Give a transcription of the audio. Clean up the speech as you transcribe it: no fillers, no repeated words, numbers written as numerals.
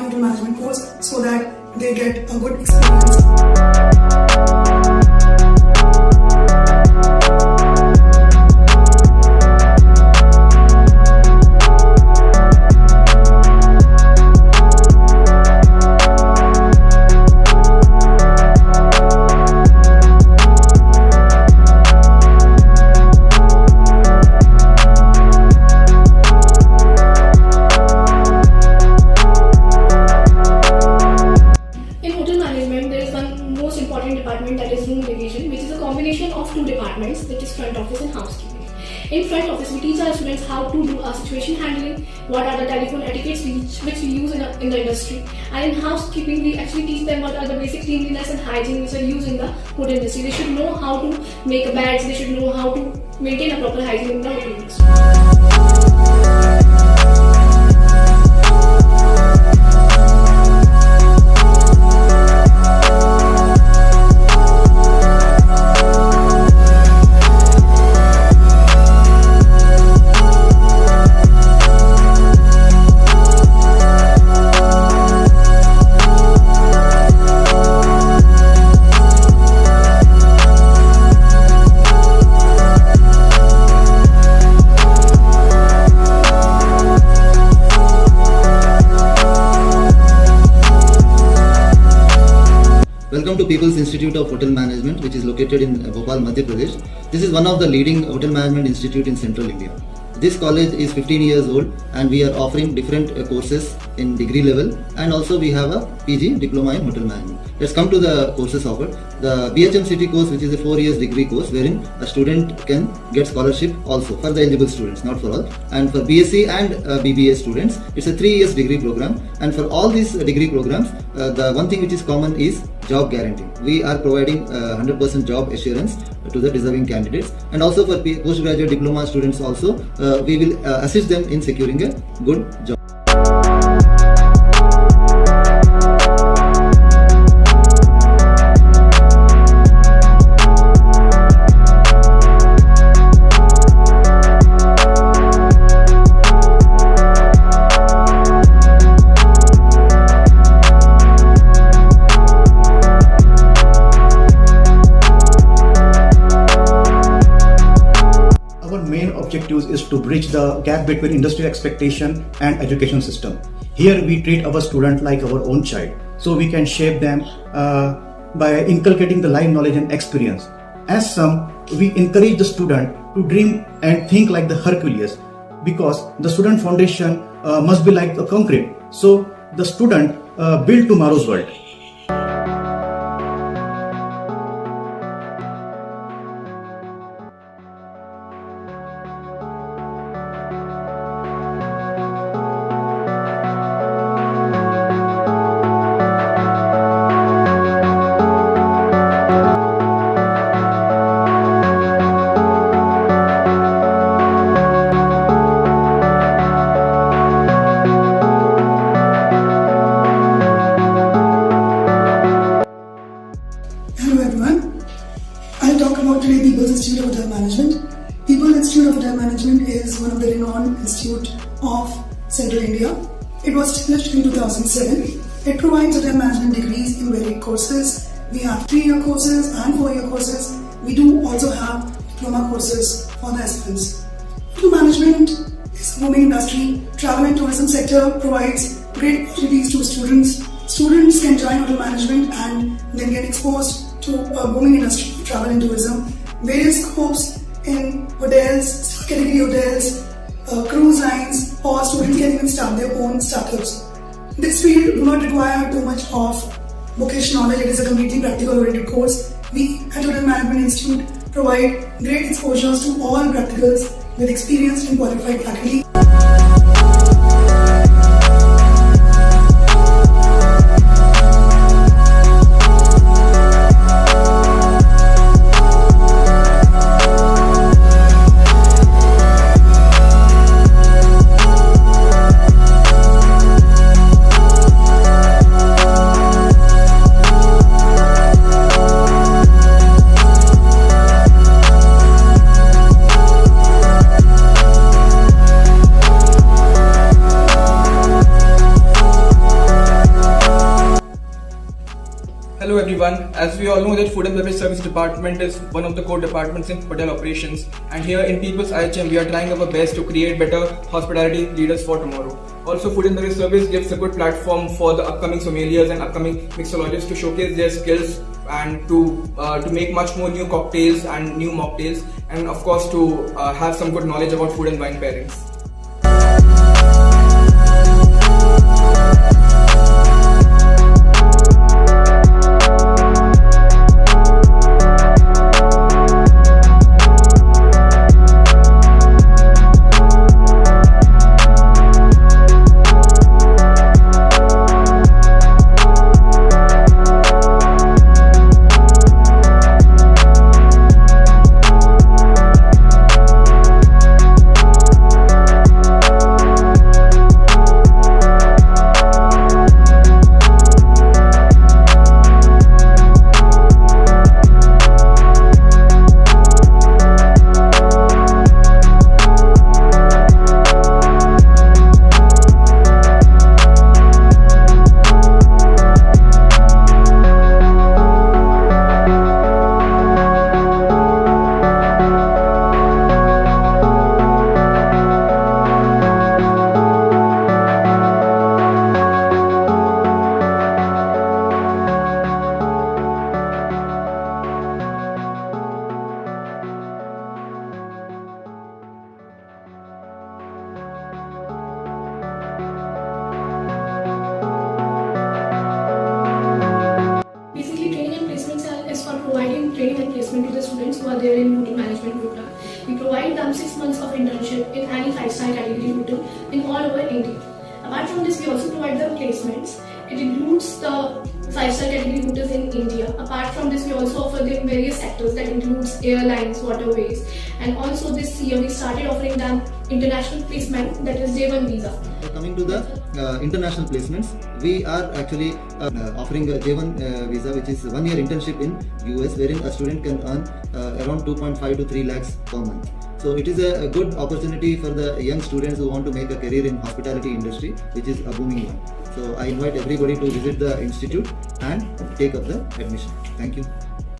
hotel management course so that they get a good experience. Department, that is room division, which is a combination of two departments, that is front office and housekeeping. In front office, we teach our students how to do situation handling, what are the telephone etiquettes which we use in the industry, and in housekeeping we actually teach them what are the basic cleanliness and hygiene which are used in the hotel industry. They should know how to make beds, they should know how to maintain a proper hygiene in the hotel industry. Welcome to People's Institute of Hotel Management, which is located in Bhopal, Madhya Pradesh. This is one of the leading hotel management institute in central India. This college is 15 years old and we are offering different courses in degree level, and also we have a PG diploma in hotel management. Let's come to the courses offered. The PIHM City course, which is a 4 years degree course wherein a student can get scholarship also for the eligible students, not for all. And for BSc and BBA students, it's a 3 years degree program. And for all these degree programs, the one thing which is common is job guarantee. We are providing 100% job assurance to the deserving candidates, and also for postgraduate diploma students also we will assist them in securing a good job. Our main objectives is to bridge the gap between industry expectation and education system. Here we treat our student like our own child, so we can shape them by inculcating the life knowledge and experience. As some, we encourage the student to dream and think like the Hercules, because the student foundation must be like the concrete. So the student build tomorrow's world. Hello everyone, I'll talk about today People's Institute of Hotel Management. People's Institute of Hotel Management is one of the renowned institute of Central India. It was established in 2007. It provides hotel management degrees in varied courses. We have 3-year courses and 4-year courses. We do also have diploma courses for the aspirants. Hotel management is a booming industry. Travel and tourism sector provides great opportunities to students. Students can join hotel management and then get exposed to a booming industry of travel and tourism. Various scopes in hotels, star category hotels, cruise lines, or students can even start their own startups. This field do not require too much of bookish knowledge. It is a completely practical oriented course. We at Hotel Management Institute provide great exposures to all practicals with experienced and qualified faculty. Hello everyone. As we all know that Food and Beverage Service Department is one of the core departments in hotel operations, and here in People's IHM we are trying our best to create better hospitality leaders for tomorrow. Also, Food and Beverage Service gives a good platform for the upcoming sommeliers and upcoming mixologists to showcase their skills and to make much more new cocktails and new mocktails, and of course to have some good knowledge about food and wine pairings. Providing training and placement to the students who are there in hotel management program. We provide them 6 months of internship in any 5-star category hotel in all over India. Apart from this, we also provide them placements. It includes the 5-star category hotels in India. Apart from this, we also offer them various sectors that includes airlines, waterways, and also this year we started offering them international placement, that is J1 visa. Coming to the international placements, we are actually offering a J1 visa, which is 1 year internship in US, wherein a student can earn around 2.5 to 3 lakhs per month. So it is a good opportunity for the young students who want to make a career in hospitality industry, which is a booming one. So I invite everybody to visit the institute and take up the admission. Thank you.